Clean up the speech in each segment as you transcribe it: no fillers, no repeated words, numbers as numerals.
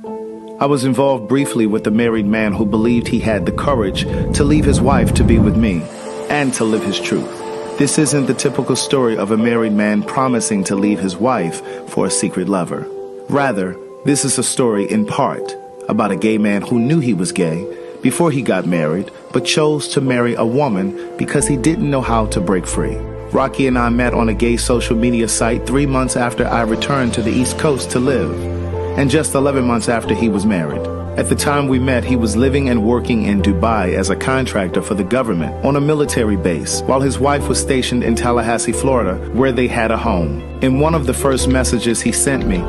I was involved briefly with a married man who believed he had the courage to leave his wife to be with me and to live his truth. This isn't the typical story of a married man promising to leave his wife for a secret lover. Rather, this is a story in part about a gay man who knew he was gay before he got married, but chose to marry a woman because he didn't know how to break free. Rocky and I met on a gay social media site 3 months after I returned to the East Coast to live, and just 11 months after he was married. At the time we met, he was living and working in Dubai as a contractor for the government on a military base, while his wife was stationed in Tallahassee, Florida, where they had a home. In one of the first messages he sent me,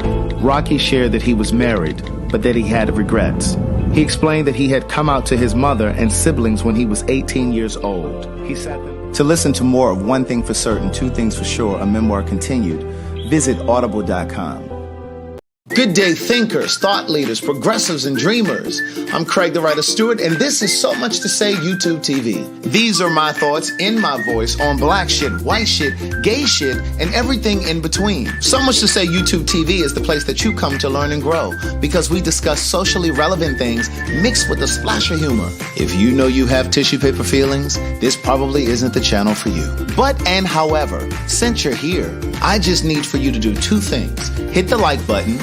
Rocky shared that he was married, but that he had regrets. He explained that he had come out to his mother and siblings when he was 18 years old. He sat them. To listen to more of One Thing for Certain, Two Things for Sure, a memoir continued, visit audible.com. Good day, thinkers, thought leaders, progressives, and dreamers. I'm Craig the Writer Stewart, and this is So Much to Say YouTube TV. These are my thoughts in my voice on black shit, white shit, gay shit, and everything in between. So Much to Say YouTube TV is the place that you come to learn and grow, because we discuss socially relevant things mixed with a splash of humor. If you know you have tissue paper feelings, this probably isn't the channel for you. However, since you're here, I just need for you to do two things. Hit the like button,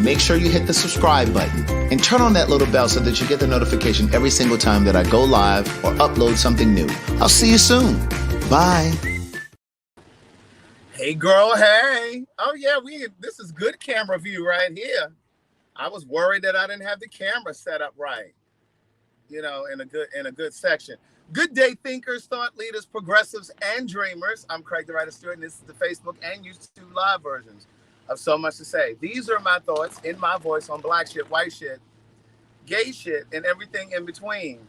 make sure you hit the subscribe button, and turn on that little bell so that you get the notification every single time that I go live or upload something new. I'll see you soon. Bye. Hey girl, hey. Oh yeah, this is good camera view right here. I was worried that I didn't have the camera set up right. You know, in a good section. Good day, thinkers, thought leaders, progressives, and dreamers. I'm Craig the Writer Stewart, and this is the Facebook and YouTube live versions of So Much to Say. These are my thoughts in my voice on black shit, white shit, gay shit, and everything in between.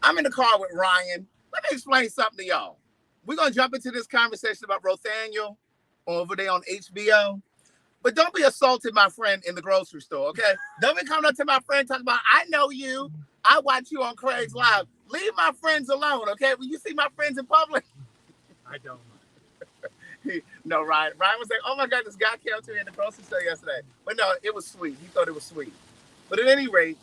I'm in the car with Ryan. Let me explain something to y'all. We're going to jump into this conversation about Rothaniel over there on HBO. But don't be assaulted, my friend, in the grocery store, okay? Don't be coming up to my friend talking about, I know you. I watch you on Craig's Live. Leave my friends alone, okay? When you see my friends in public. I don't. No, Ryan was like, oh my God, this guy came up to me in the grocery store yesterday. But no, it was sweet. He thought it was sweet. But at any rate,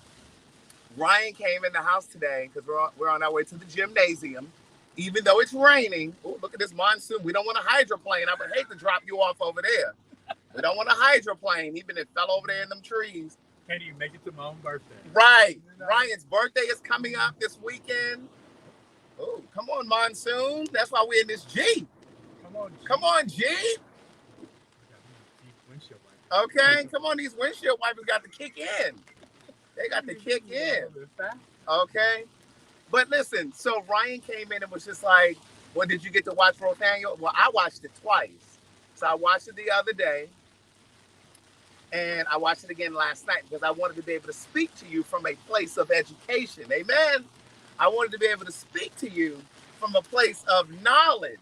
Ryan came in the house today because we're on our way to the gymnasium. Even though it's raining. Ooh, look at this monsoon. We don't want a hydroplane. I would hate to drop you off over there. We don't want a hydroplane. Even it fell over there in them trees. Can't even make it to my own birthday. Right. Ryan's birthday is coming up this weekend. Oh, come on, monsoon. That's why we're in this Jeep. Come on, Jeep. Okay, come on. These windshield wipers got to kick in. They got to kick in. Okay. But listen, so Ryan came in and was just like, well, did you get to watch Rothaniel? Well, I watched it twice. So I watched it the other day. And I watched it again last night because I wanted to be able to speak to you from a place of education. Amen. I wanted to be able to speak to you from a place of knowledge.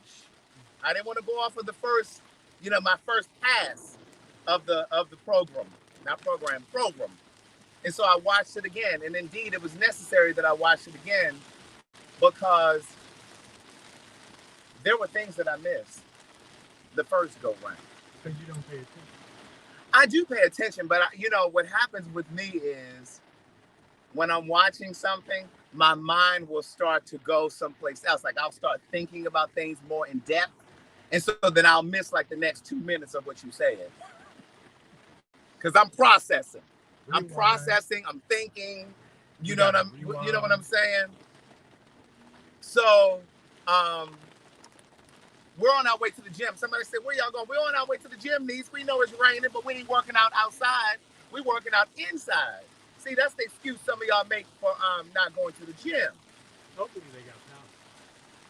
I didn't want to go off of the first, my first pass of the program. Not program. And so I watched it again. And indeed, it was necessary that I watched it again because there were things that I missed the first go round. Because you don't pay attention. I do pay attention, but what happens with me is when I'm watching something, my mind will start to go someplace else. Like I'll start thinking about things more in depth. And so then I'll miss like the next 2 minutes of what you said. Because I'm processing. I'm thinking, you know what I'm saying? So we're on our way to the gym. Somebody said, where y'all going? We're on our way to the gym, niece. We know it's raining, but we ain't working out outside. We're working out inside. See, that's the excuse some of y'all make for not going to the gym. Hopefully they got power.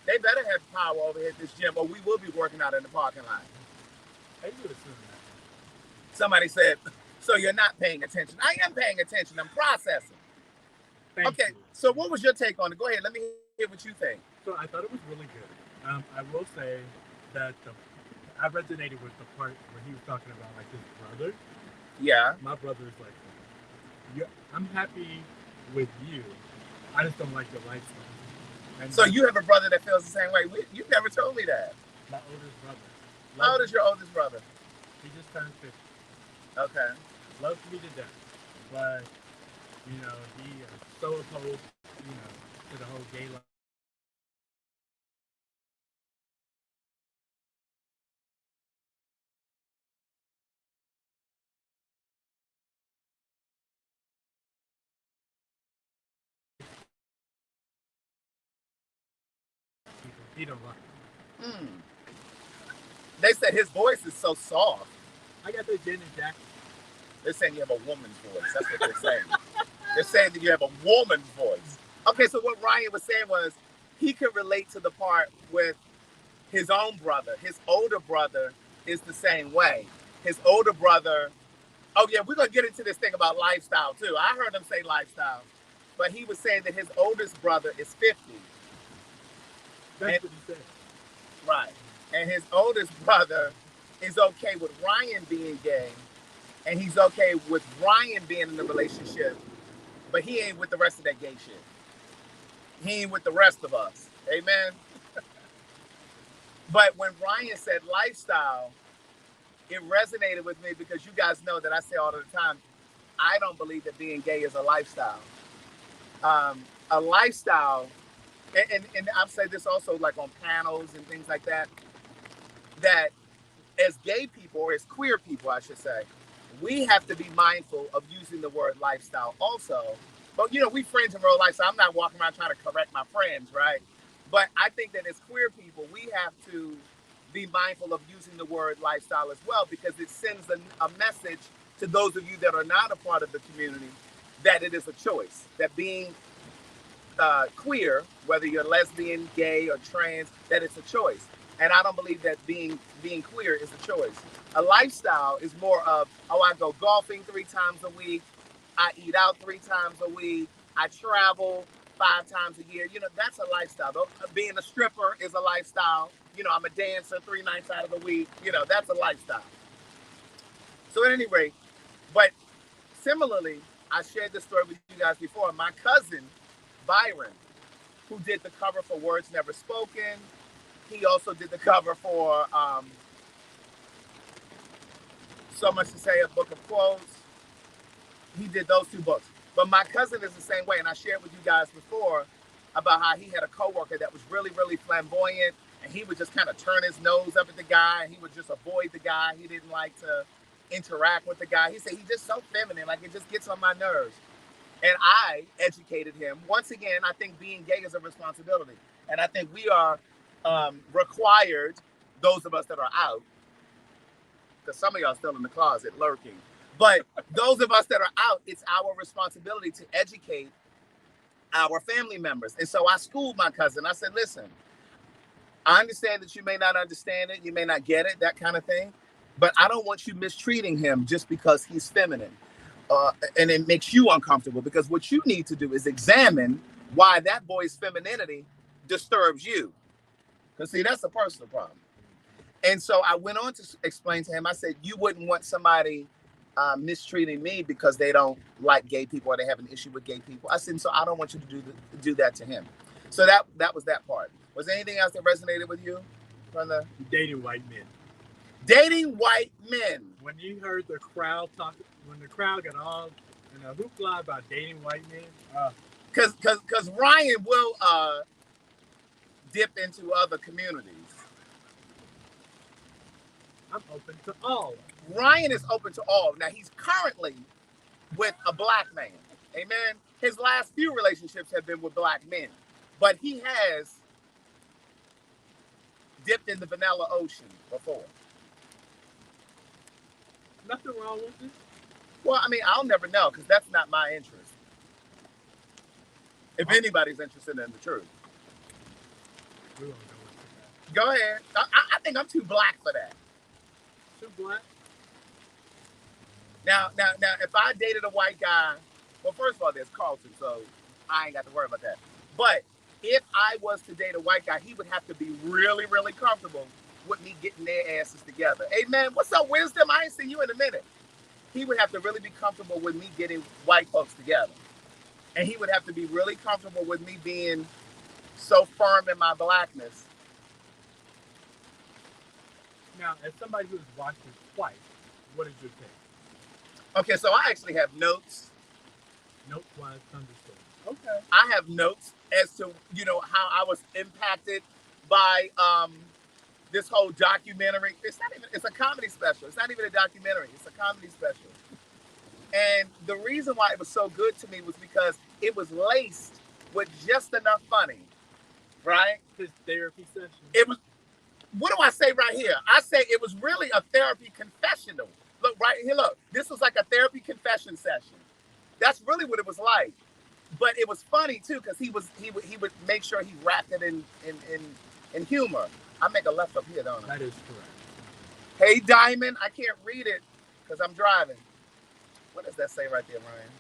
They better have power over here at this gym, or we will be working out in the parking lot. I would assume that. Somebody said, so you're not paying attention. I am paying attention. I'm processing. Thank you. So what was your take on it? Go ahead. Let me hear what you think. So I thought it was really good. I will say that I resonated with the part where he was talking about like his brother. Yeah. My brother is like, I'm happy with you. I just don't like your lifestyle. And so you have a brother that feels the same way. You never told me that. My oldest brother. How old is your oldest brother? He just turned 50. Okay. loves me to death, but you know he is so opposed, you know, to the whole gay life. He don't like. Hmm. They said his voice is so soft. I got the Janet Jackson. They're saying you have a woman's voice. That's what they're saying. They're saying that you have a woman's voice. Okay, so what Ryan was saying was he could relate to the part with his own brother. His older brother is the same way. His older brother, oh yeah, we're gonna get into this thing about lifestyle too. I heard him say lifestyle, but he was saying that his oldest brother is 50. That's And, what he said. right. And his oldest brother is okay with Ryan being gay, and he's okay with Ryan being in a relationship, but he ain't with the rest of that gay shit. He ain't with the rest of us. Amen. But when Ryan said lifestyle, it resonated with me because you guys know that I say all the time, I don't believe that being gay is a lifestyle. A lifestyle, and I've said this also like on panels and things like that, that as gay people, or as queer people, I should say, we have to be mindful of using the word lifestyle also. But, you know, we friends in real life, so I'm not walking around trying to correct my friends, right? But I think that as queer people, we have to be mindful of using the word lifestyle as well, because it sends a message to those of you that are not a part of the community that it is a choice, that being queer, whether you're lesbian, gay, or trans, that it's a choice. And I don't believe that being queer is a choice. A lifestyle is more of, oh, I go golfing 3 times a week, I eat out 3 times a week, I travel 5 times a year. You know, that's a lifestyle. Being a stripper is a lifestyle. You know, I'm a dancer 3 nights out of the week. You know, that's a lifestyle. So at any rate, but similarly, I shared this story with you guys before. My cousin, Byron, who did the cover for Words Never Spoken, he also did the cover for So Much to Say, a book of quotes. He did those 2 books. But my cousin is the same way, and I shared with you guys before about how he had a coworker that was really, really flamboyant, and he would just kind of turn his nose up at the guy, and he would just avoid the guy. He didn't like to interact with the guy. He said he's just so feminine, like it just gets on my nerves. And I educated him. Once again, I think being gay is a responsibility, and I think we are required, those of us that are out, because some of y'all still in the closet lurking. But those of us that are out, it's our responsibility to educate our family members. And so I schooled my cousin. I said, listen, I understand that you may not understand it, you may not get it, that kind of thing, but I don't want you mistreating him just because he's feminine. And it makes you uncomfortable, because what you need to do is examine why that boy's femininity disturbs you. Because, see, that's a personal problem. And so I went on to explain to him, I said, you wouldn't want somebody mistreating me because they don't like gay people or they have an issue with gay people. I said, so I don't want you to do that to him. So that was that part. Was there anything else that resonated with you from the Dating white men? Dating white men. When you heard the crowd talk, when the crowd got all in a hoopla about dating white men, Because Ryan will dip into other communities. I'm open to all. Ryan is open to all. Now, he's currently with a black man. Amen. His last few relationships have been with black men. But he has dipped in the vanilla ocean before. Nothing wrong with it. Well, I mean, I'll never know, because that's not my interest. If anybody's interested in the truth. We won't go into that. Go ahead. I think I'm too black for that. Too black? Now, if I dated a white guy, well, first of all, there's Carlton, so I ain't got to worry about that. But if I was to date a white guy, he would have to be really, really comfortable with me getting their asses together. Hey, man, what's up, Wisdom? I ain't seen you in a minute. He would have to really be comfortable with me getting white folks together. And he would have to be really comfortable with me being so firm in my blackness. Now, as somebody who's watched it twice, what is your take? Okay, so I actually have notes. Note-wise thunderstorm. Okay. I have notes as to, you know, how I was impacted by this whole documentary. It's not even, it's a comedy special. It's not even a documentary. It's a comedy special. And the reason why it was so good to me was because it was laced with just enough funny, right? His therapy session. It was, what do I say right here? I say it was really a therapy confessional. Look, right here, look. This was like a therapy confession session. That's really what it was like. But it was funny too, because he would make sure he wrapped it in humor. I make a left up here, don't I? That is correct. Hey, Diamond, I can't read it because I'm driving. What does that say right there, Ryan?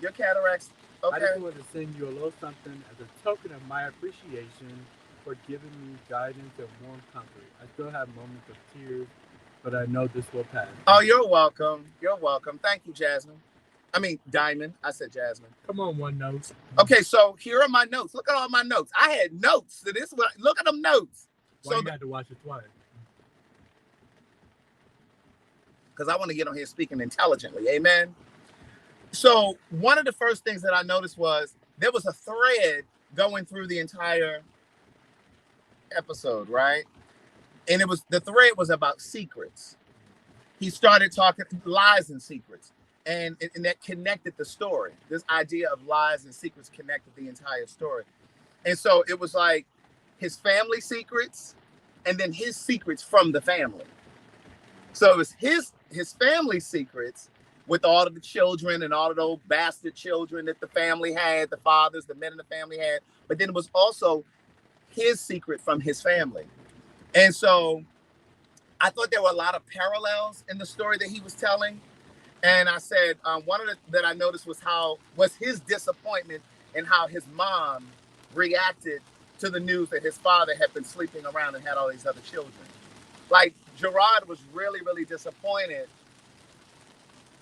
Your cataracts. Okay. I just wanted to send you a little something as a token of my appreciation for giving me guidance and warm comfort. I still have moments of tears, but I know this will pass. Oh, you're welcome. You're welcome. Thank you, Jasmine. I mean, Diamond. I said Jasmine. Come on, OneNote. Okay, so here are my notes. Look at all my notes. I had notes. So this one, look at them notes. Why so you had to watch it twice? Because I want to get on here speaking intelligently. Amen. So one of the first things that I noticed was there was a thread going through the entire episode, right? And it was, the thread was about secrets. He started talking lies and secrets. And that connected the story. This idea of lies and secrets connected the entire story. And so it was like his family secrets and then his secrets from the family. So it was his family secrets with all of the children and all of those bastard children that the family had, the fathers, the men in the family had. But then it was also his secret from his family. And so I thought there were a lot of parallels in the story that he was telling. And I said, one of the that I noticed was his disappointment in how his mom reacted to the news that his father had been sleeping around and had all these other children. Like, Jerrod was really, really disappointed.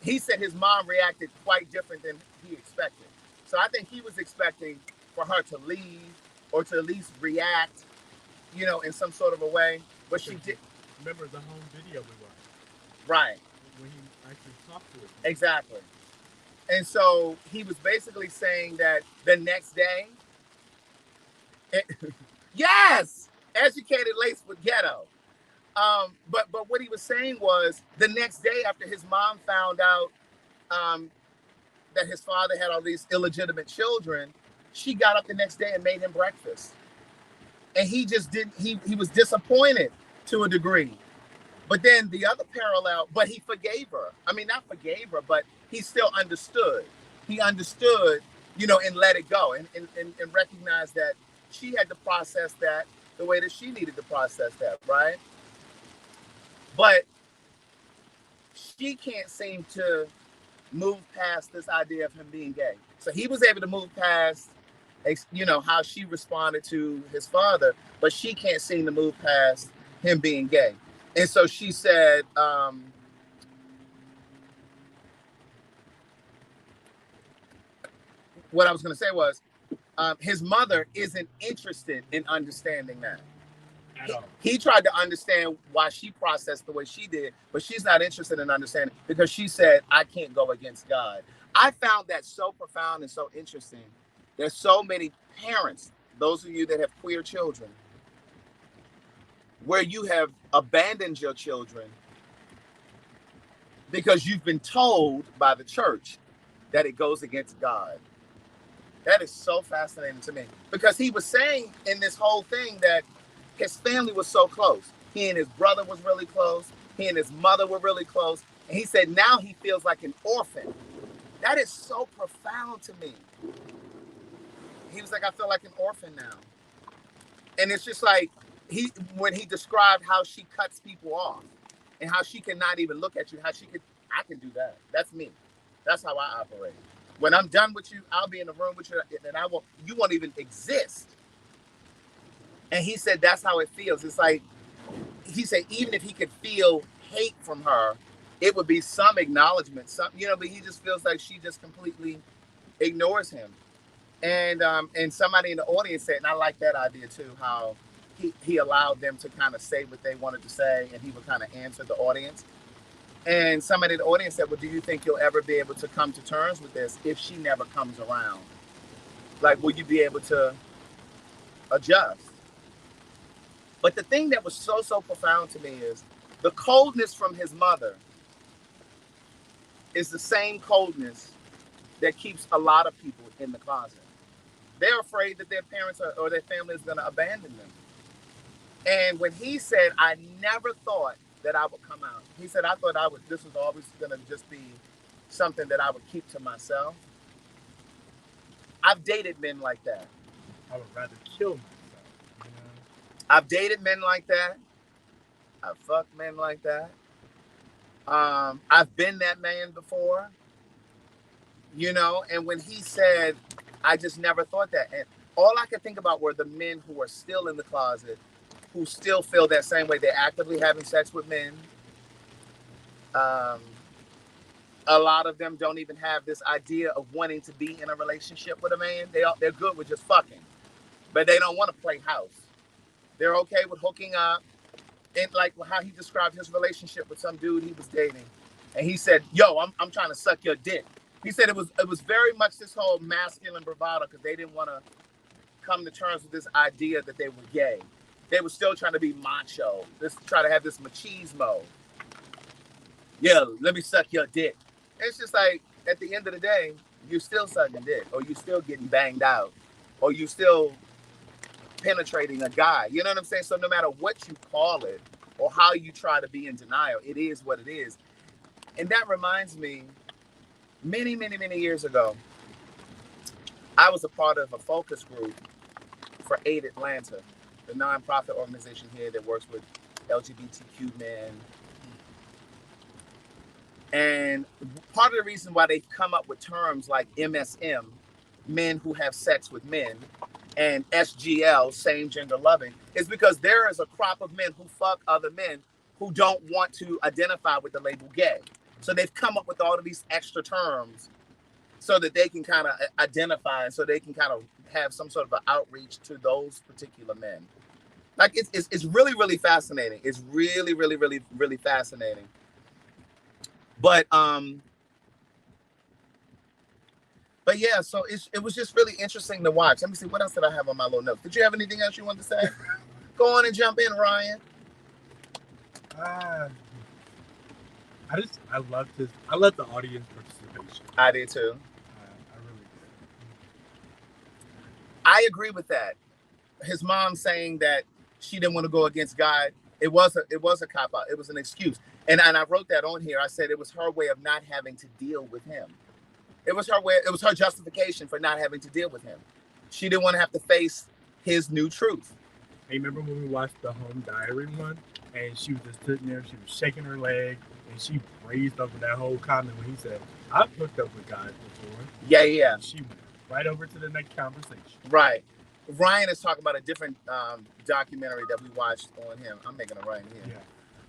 He said his mom reacted quite different than he expected. So I think he was expecting for her to leave or to at least react, you know, in some sort of a way. But she did. Remember the home video we watched? Right. When he actually talked to her. Exactly. And so he was basically saying that the next day, yes, educated laced with ghetto. But what he was saying was the next day after his mom found out that his father had all these illegitimate children, she got up the next day and made him breakfast. And he just didn't, he was disappointed to a degree. But then the other parallel, but he forgave her. I mean, not forgave her, but he still understood. He understood, you know, and let it go and recognized that she had to process that the way that she needed to process that, right? But she can't seem to move past this idea of him being gay. So he was able to move past, you know, how she responded to his father, but she can't seem to move past him being gay. And so she said, what I was going to say was, his mother isn't interested in understanding that. He tried to understand why she processed the way she did, but she's not interested in understanding because she said, I can't go against God. I found that so profound and so interesting. There's so many parents, those of you that have queer children, where you have abandoned your children because you've been told by the church that it goes against God. That is so fascinating to me because he was saying in this whole thing that his family was so close. He and his brother was really close. He and his mother were really close. And he said now he feels like an orphan. That is so profound to me. He was like, I feel like an orphan now. And it's just like, when he described how she cuts people off and how she cannot even look at you, I can do that. That's me. That's how I operate. When I'm done with you, I'll be in the room with you and you won't even exist. And he said, that's how it feels. It's like, he said, even if he could feel hate from her, it would be some acknowledgement, but he just feels like she just completely ignores him. And somebody in the audience said, and I like that idea too, how he allowed them to kind of say what they wanted to say and he would kind of answer the audience. And somebody in the audience said, well, do you think you'll ever be able to come to terms with this if she never comes around? Like, will you be able to adjust? But the thing that was so profound to me is the coldness from his mother is the same coldness that keeps a lot of people in the closet. They're afraid that their parents or their family is going to abandon them. And when he said, I never thought that I would come out. He said, I thought this was always going to just be something that I would keep to myself. I've dated men like that. I would rather kill myself. You know? I've dated men like that. I've fucked men like that. I've been that man before. You know, and when he said, I just never thought that. And all I could think about were the men who are still in the closet, who still feel that same way. They're actively having sex with men. A lot of them don't even have this idea of wanting to be in a relationship with a man. They're good with just fucking, but they don't want to play house. They're okay with hooking up. And like how he described his relationship with some dude he was dating. And he said, yo, I'm trying to suck your dick. He said it was very much this whole masculine bravado because they didn't want to come to terms with this idea that they were gay. They were still trying to be macho. Try to have this machismo. Yeah, let me suck your dick. It's just like, at the end of the day, you're still sucking dick, or you're still getting banged out, or you still penetrating a guy. You know what I'm saying? So no matter what you call it, or how you try to be in denial, it is what it is. And that reminds me, many years ago, I was a part of a focus group for Aid Atlanta, the nonprofit organization here that works with LGBTQ men. And part of the reason why they've come up with terms like MSM, men who have sex with men, and SGL, same gender loving, is because there is a crop of men who fuck other men who don't want to identify with the label gay. So they've come up with all of these extra terms so that they can kind of identify, and so they can kind of have some sort of an outreach to those particular men. Like it's really fascinating. It's really fascinating. But yeah, so it was just really interesting to watch. Let me see, what else did I have on my little notes? Did you have anything else you wanted to say? Go on and jump in, Ryan. I love the audience participation. I did too. I really did. I agree with that. His mom saying that she didn't want to go against God, it was a cop out. It was an excuse. And I wrote that on here. I said it was her way of not having to deal with him. It was her justification for not having to deal with him. She didn't want to have to face his new truth. Hey, remember when we watched the Home Diary one? And she was just sitting there, she was shaking her leg, and she raised over that whole comment when he said, I've hooked up with guys before. Yeah. And she went right over to the next conversation. Right. Ryan is talking about a different documentary that we watched on him. I'm making a right here.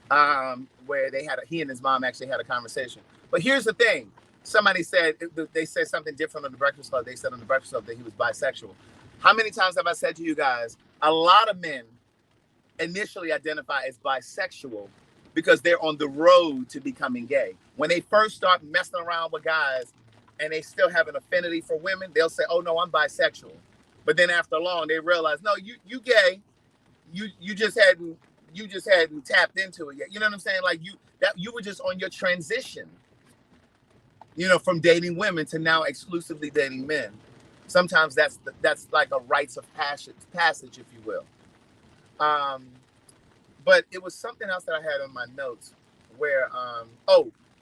Yeah. Where he and his mom actually had a conversation. But here's the thing. Somebody said, they said something different on the Breakfast Club. They said on the Breakfast Club that he was bisexual. How many times have I said to you guys, a lot of men initially identify as bisexual because they're on the road to becoming gay. When they first start messing around with guys and they still have an affinity for women, they'll say, oh no, I'm bisexual. But then after long, they realize, no, you gay. You just hadn't tapped into it yet. You know what I'm saying? Like you were just on your transition, from dating women to now exclusively dating men. Sometimes that's like a rites of passage, if you will. But it was something else that I had on my notes where,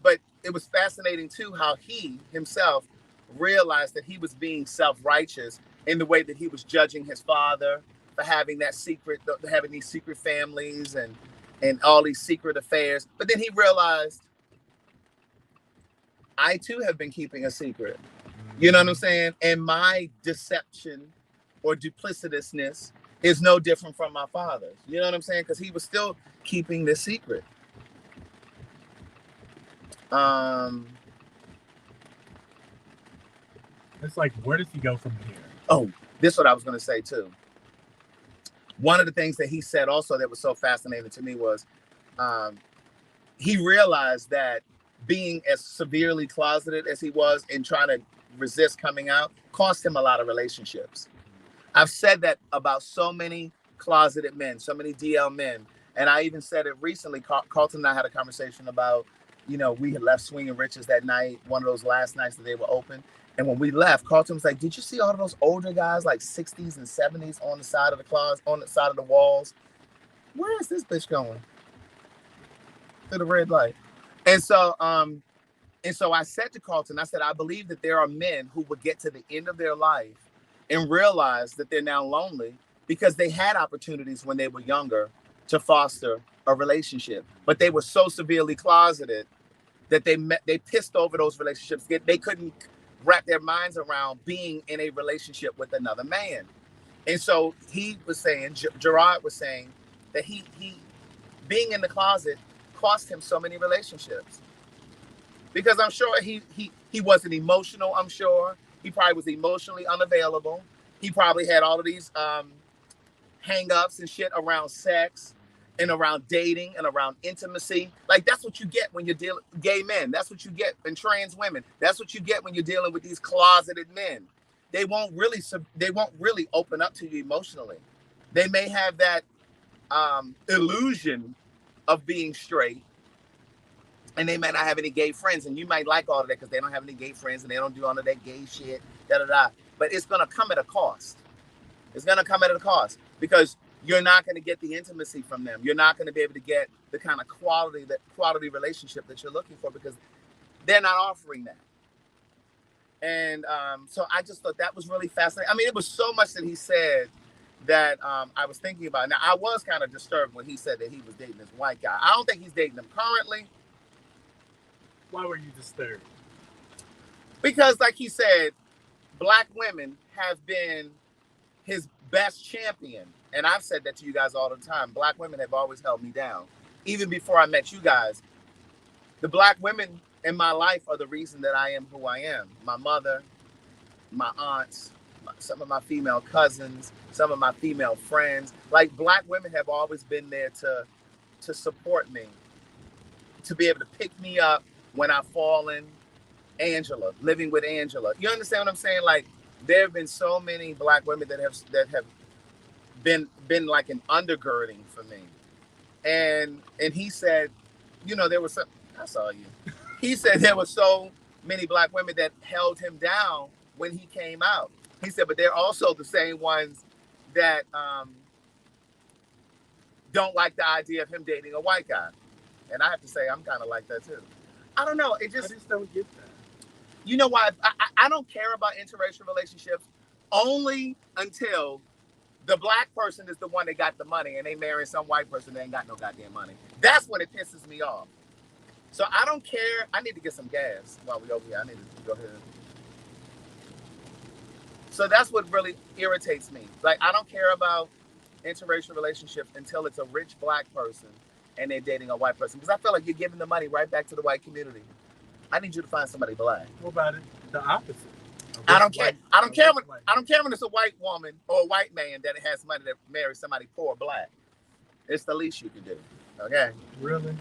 but it was fascinating too how he himself realized that he was being self-righteous in the way that he was judging his father for having having these secret families and all these secret affairs. But then he realized, I too have been keeping a secret. You know what I'm saying? And my deception or duplicitousness is no different from my father's. You know what I'm saying? Because he was still keeping this secret. It's like, where does he go from here? Oh, this is what I was going to say too. One of the things that he said also that was so fascinating to me was he realized that being as severely closeted as he was and trying to resist coming out cost him a lot of relationships. I've said that about so many closeted men, so many DL men. And I even said it recently. Carlton and I had a conversation about, we had left Swinging Riches that night, one of those last nights that they were open. And when we left, Carlton was like, did you see all of those older guys, like 60s and 70s on the side of the closet, on the side of the walls? Where is this bitch going? To the red light. And so I said to Carlton, I said, I believe that there are men who would get to the end of their life and realize that they're now lonely because they had opportunities when they were younger to foster a relationship, but they were so severely closeted that they pissed over those relationships. They couldn't wrap their minds around being in a relationship with another man. And so he was saying, Jerrod was saying that he being in the closet cost him so many relationships. Because I'm sure he wasn't emotional, I'm sure. He probably was emotionally unavailable. He probably had all of these hang-ups and shit around sex and around dating and around intimacy. Like, that's what you get when you're dealing with gay men. That's what you get in trans women. That's what you get when you're dealing with these closeted men. They won't really open up to you emotionally. They may have that illusion of being straight, and they might not have any gay friends, and you might like all of that because they don't have any gay friends and they don't do all of that gay shit, But it's going to come at a cost. It's going to come at a cost because you're not going to get the intimacy from them. You're not going to be able to get the kind of quality relationship that you're looking for because they're not offering that. And so I just thought that was really fascinating. I mean, it was so much that he said that I was thinking about. Now, I was kind of disturbed when he said that he was dating this white guy. I don't think he's dating him currently. Why were you disturbed? Because, like he said, Black women have been his best champion. And I've said that to you guys all the time. Black women have always held me down. Even before I met you guys, the Black women in my life are the reason that I am who I am. My mother, my aunts, some of my female cousins, some of my female friends. Like, Black women have always been there to support me, to be able to pick me up when I've fallen. Angela, living with Angela. You understand what I'm saying? Like, there have been so many Black women that have been like an undergirding for me. And he said, there was some, I saw you. He said there were so many Black women that held him down when he came out. He said, but they're also the same ones that don't like the idea of him dating a white guy. And I have to say, I'm kind of like that too. I don't know. I just don't get that. You know why? I don't care about interracial relationships only until the Black person is the one that got the money and they marry some white person that ain't got no goddamn money. That's when it pisses me off. So I don't care. I need to get some gas while we're over here. I need to go ahead. So that's what really irritates me. Like, I don't care about interracial relationships until it's a rich Black person and they're dating a white person. Because I feel like you're giving the money right back to the white community. I need you to find somebody Black. What about it? The opposite. I don't care. I don't care when it's a white woman or a white man that has money to marry somebody poor Black. It's the least you can do. Okay. Really?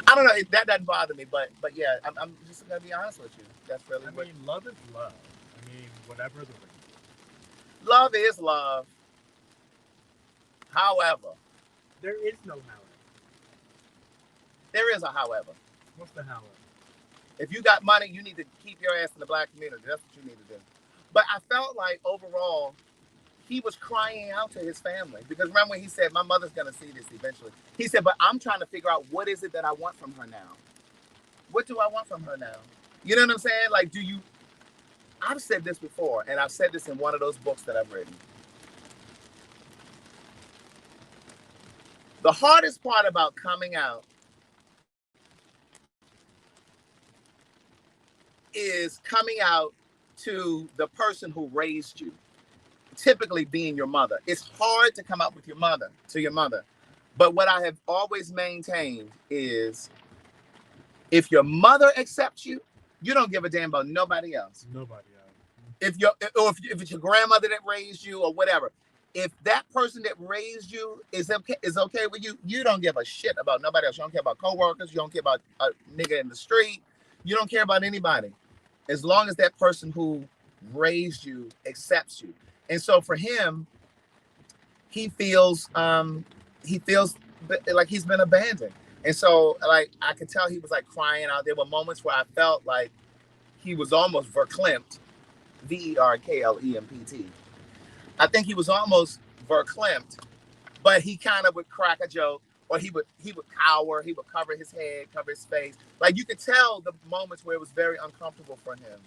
I don't know. That doesn't bother me, but yeah, I'm just gonna be honest with you. That's really. I mean, love is love. I mean, whatever the reason. Love is love. However, there is no however. There is a however. What's the however? If you got money, you need to keep your ass in the Black community. That's what you need to do. But I felt like overall, he was crying out to his family. Because remember when he said, my mother's going to see this eventually. He said, but I'm trying to figure out what is it that I want from her now? What do I want from her now? You know what I'm saying? Like, I've said this before, and I've said this in one of those books that I've written. The hardest part about coming out is coming out to the person who raised you, typically being your mother. It's hard to come out with your mother, to your mother. But what I have always maintained is if your mother accepts you, you don't give a damn about nobody else. Nobody else. If it's your grandmother that raised you or whatever, if that person that raised you is okay with you, you don't give a shit about nobody else. You don't care about coworkers. You don't care about a nigga in the street. You don't care about anybody, as long as that person who raised you accepts you. And so for him, he feels like he's been abandoned. And so like I could tell he was like crying out. There were moments where I felt like he was almost verklempt, VERKLEMPT. I think he was almost verklempt, but he kind of would crack a joke, or he would cower, he would cover his head, cover his face. Like you could tell the moments where it was very uncomfortable for him,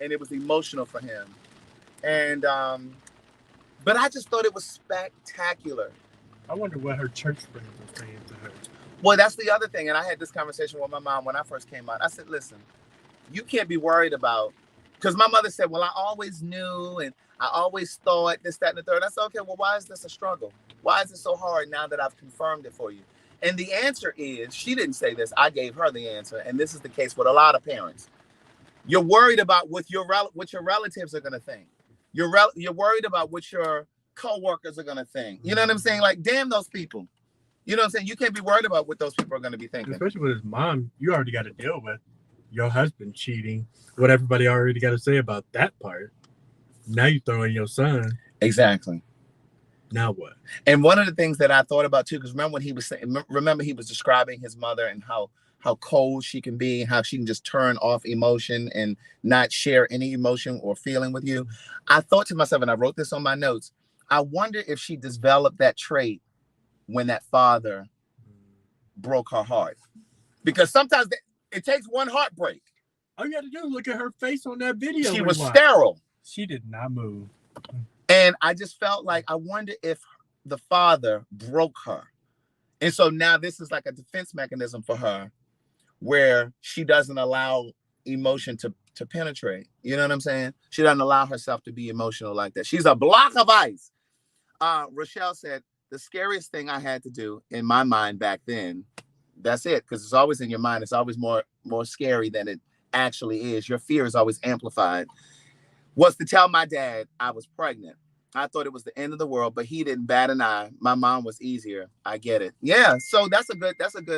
and it was emotional for him. And but I just thought it was spectacular. I wonder what her church friends were saying to her. Well, that's the other thing. And I had this conversation with my mom when I first came out. I said, listen, you can't be worried about, because my mother said, well, I always knew and I always thought this, that, and the third. I said, okay, well, why is this a struggle? Why is it so hard now that I've confirmed it for you? And the answer is, she didn't say this. I gave her the answer. And this is the case with a lot of parents. You're worried about what your relatives are going to think. You're worried about what your coworkers are going to think. You know what I'm saying? Like, damn those people. You know what I'm saying? You can't be worried about what those people are going to be thinking. Especially with his mom, you already got to deal with your husband cheating, what everybody already got to say about that part. Now you throw in your son. Exactly. Now what? And one of the things that I thought about too, because remember when he was saying, he was describing his mother and how cold she can be, and how she can just turn off emotion and not share any emotion or feeling with you. I thought to myself, and I wrote this on my notes, I wonder if she developed that trait when that father broke her heart. Because sometimes it takes one heartbreak. All you got to do is look at her face on that video. She was sterile. She did not move. And I just felt like, I wonder if the father broke her. And so now this is like a defense mechanism for her, where she doesn't allow emotion to penetrate. You know what I'm saying? She doesn't allow herself to be emotional like that. She's a block of ice. Rochelle said, the scariest thing I had to do in my mind back then, that's it, because it's always in your mind. It's always more scary than it actually is. Your fear is always amplified. Was to tell my dad I was pregnant. I thought it was the end of the world, but he didn't bat an eye. My mom was easier. I get it. Yeah. So that's a good.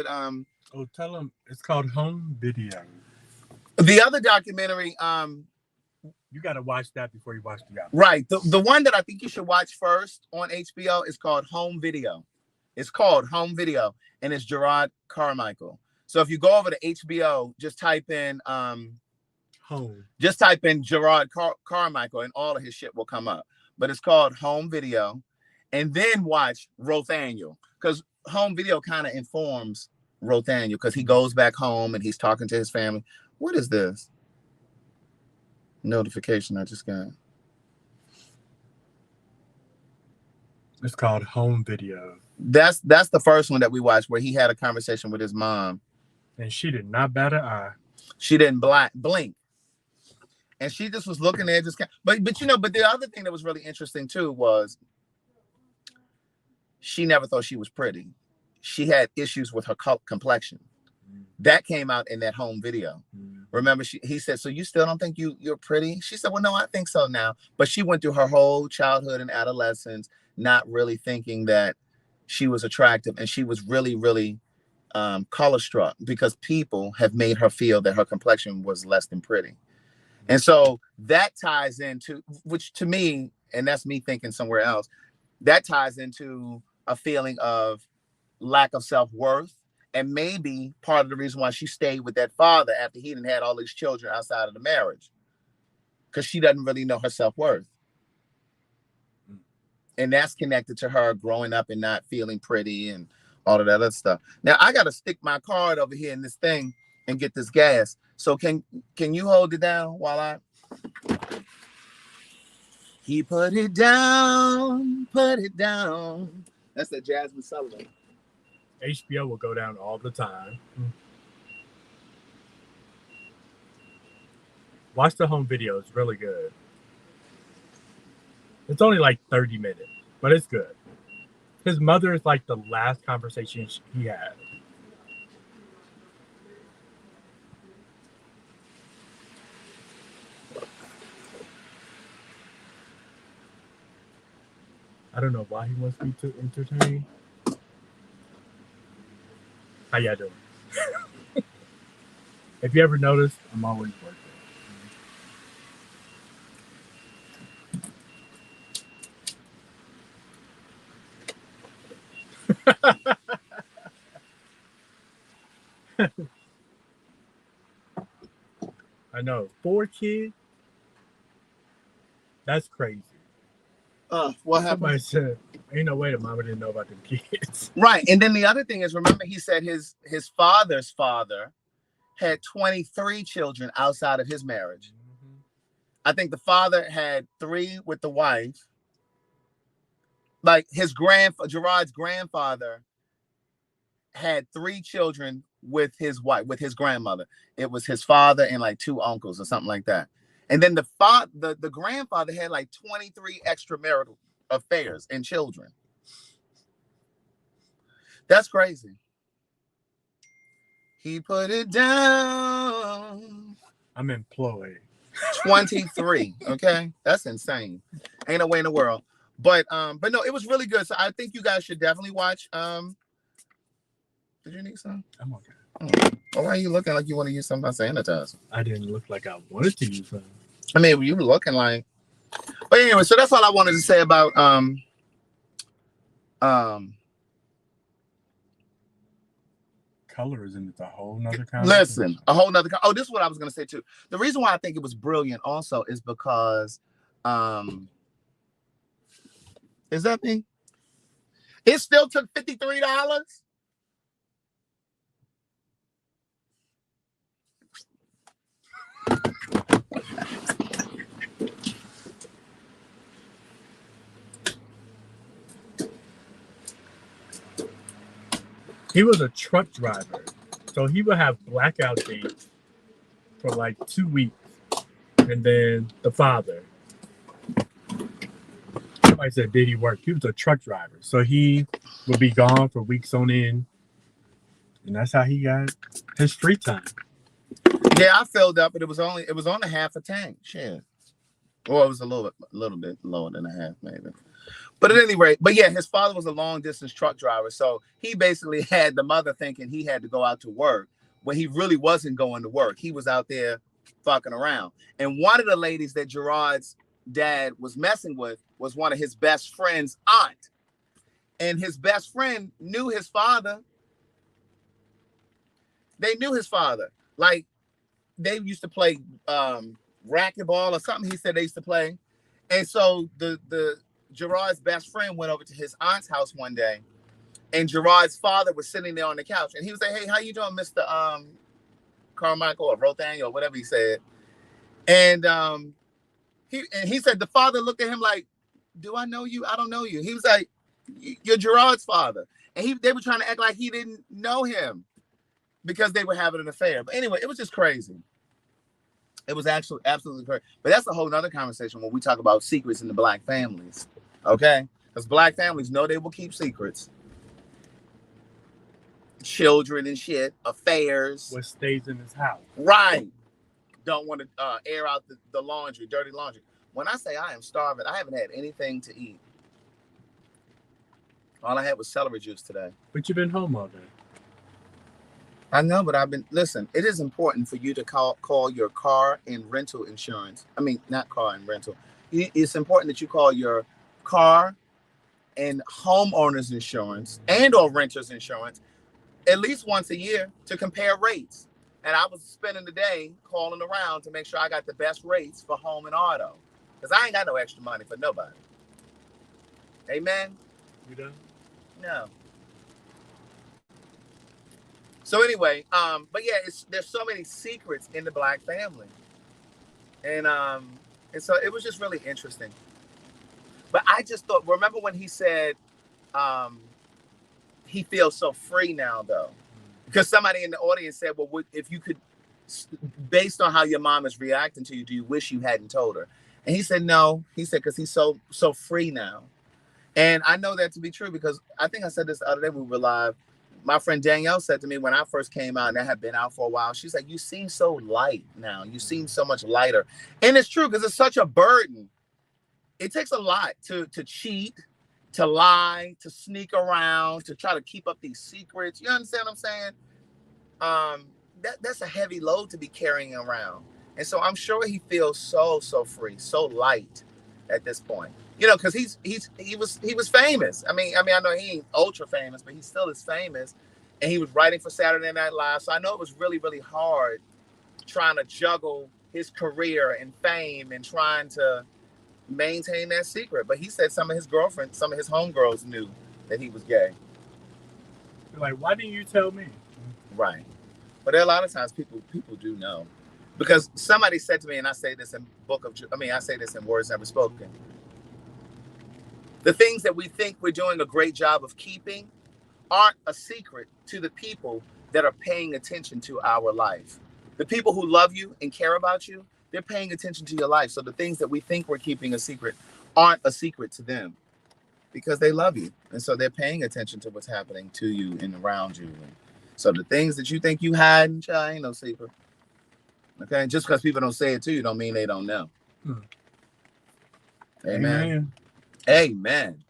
Oh, tell him it's called Home Video. The other documentary. You got to watch that before you watch the other. Right. The one that I think you should watch first on HBO is called Home Video. It's called Home Video, and it's Jerrod Carmichael. So if you go over to HBO, just type in Home. Just type in Jerrod Carmichael, and all of his shit will come up. But it's called Home Video, and then watch Rothaniel, because Home Video kind of informs Rothaniel, because he goes back home and he's talking to his family. What is this notification I just got? It's called Home Video. That's the first one that we watched, where he had a conversation with his mom, and she did not bat an eye. She didn't blink, and she just was looking there, just but the other thing that was really interesting too was she never thought she was pretty. She had issues with her complexion. That came out in that Home Video. Remember, he said, so you still don't think you're pretty? She said, well, no, I think so now. But she went through her whole childhood and adolescence not really thinking that she was attractive. And she was really, really color struck, because people have made her feel that her complexion was less than pretty. And so that ties into, which to me, and that's me thinking somewhere else, that ties into a feeling of lack of self-worth. And maybe part of the reason why she stayed with that father after he didn't had all these children outside of the marriage, because she doesn't really know her self-worth. And that's connected to her growing up and not feeling pretty and all of that other stuff. Now, I got to stick my card over here in this thing and get this gas. So can you hold it down while I... He put it down, put it down. That's the Jasmine Sullivan. HBO will go down all the time. Watch the Home Video. It's really good. It's only like 30 minutes, but it's good. His mother is like the last conversation he had. I don't know why he wants me to entertain. How y'all doing? If you ever noticed, I'm always working. I know. 4 kids? That's crazy. What Somebody happened? said, ain't no way the mama didn't know about them kids. Right. And then the other thing is, remember, he said his father's father had 23 children outside of his marriage. Mm-hmm. I think the father had 3 with the wife. Like Jerrod's grandfather had 3 children with his wife, with his grandmother. It was his father and like 2 uncles or something like that. And then the grandfather had like 23 extramarital affairs and children. That's crazy. He put it down. I'm employed. 23. Okay, that's insane. Ain't no way in the world. But no, it was really good. So I think you guys should definitely watch. Did you need some? I'm okay. Well, why are you looking like you want to use something sanitizer? I didn't look like I wanted to use something. I mean, you were looking like. But anyway, so that's all I wanted to say about colorism is a whole nother conversation. Listen, a whole nother. Oh, this is what I was going to say too. The reason why I think it was brilliant also is because, is that me? It still took $53. He was a truck driver, so he would have blackout dates for like 2 weeks, and then the father. Somebody said, did he work? He was a truck driver, so he would be gone for weeks on end, and that's how he got his free time. Yeah, I filled up, but it was only half a tank. Shit. Well, it was a little bit lower than a half, maybe. But at any rate, but yeah, his father was a long distance truck driver. So he basically had the mother thinking he had to go out to work when he really wasn't going to work. He was out there fucking around. And one of the ladies that Jerrod's dad was messing with was one of his best friend's aunt. And his best friend knew his father. They knew his father. Like, they used to play racquetball or something. He said they used to play. And so the Jerrod's best friend went over to his aunt's house one day, and Jerrod's father was sitting there on the couch, and he was like, "Hey, how you doing, Mr. Carmichael or Rothaniel or whatever he said?" And he said the father looked at him like, "Do I know you? I don't know you." He was like, "You're Jerrod's father," and they were trying to act like he didn't know him because they were having an affair. But anyway, it was just crazy. It was actually absolutely crazy. But that's a whole nother conversation when we talk about secrets in the black families. Okay? Because black families know they will keep secrets. Children and shit, affairs. What stays in his house. Right. Don't want to air out the laundry, dirty laundry. When I say I am starving, I haven't had anything to eat. All I had was celery juice today. But you've been home all day. I know, but listen, it is important for you to call your car and rental insurance. I mean, not car and rental. It's important that you call your car and homeowners insurance and or renters insurance at least once a year to compare rates. And I was spending the day calling around to make sure I got the best rates for home and auto. Because I ain't got no extra money for nobody. Amen? You done? No. So anyway, but yeah, there's so many secrets in the black family, and so it was just really interesting. But I just thought, remember when he said he feels so free now, though, because somebody in the audience said, "Well, if you could, based on how your mom is reacting to you, do you wish you hadn't told her?" And he said, "No." He said, "Because he's so free now," and I know that to be true because I think I said this the other day when we were live. My friend Danielle said to me when I first came out, and I had been out for a while, she's like, "You seem so light now. You seem so much lighter." And it's true because it's such a burden. It takes a lot to cheat, to lie, to sneak around, to try to keep up these secrets. You understand what I'm saying? That's a heavy load to be carrying around. And so I'm sure he feels so free, so light at this point. You know, because he was famous. I mean, I know he ain't ultra famous, but he still is famous. And he was writing for Saturday Night Live. So I know it was really, really hard trying to juggle his career and fame and trying to maintain that secret. But he said some of his girlfriends, some of his homegirls knew that he was gay. Like, why didn't you tell me? Right. But there are a lot of times people do know. Because somebody said to me, and I say this in I say this in Words Never Spoken. The things that we think we're doing a great job of keeping aren't a secret to the people that are paying attention to our life. The people who love you and care about you, they're paying attention to your life. So the things that we think we're keeping a secret aren't a secret to them because they love you. And so they're paying attention to what's happening to you and around you. And so the things that you think you hide, ain't no secret. Okay? Just because people don't say it to you don't mean they don't know. Amen. Amen.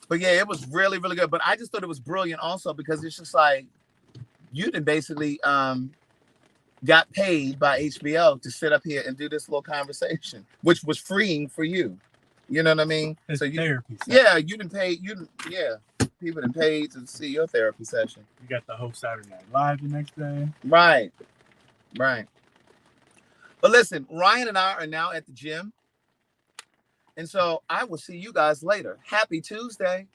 But yeah, it was really, really good. But I just thought it was brilliant also because it's just like you done basically got paid by HBO to sit up here and do this little conversation, which was freeing for you. You know what I mean? It's so therapy session. Yeah, you didn't pay. People done paid to see your therapy session. You got the whole Saturday Night Live the next day. Right. But listen, Ryan and I are now at the gym. And so I will see you guys later. Happy Tuesday.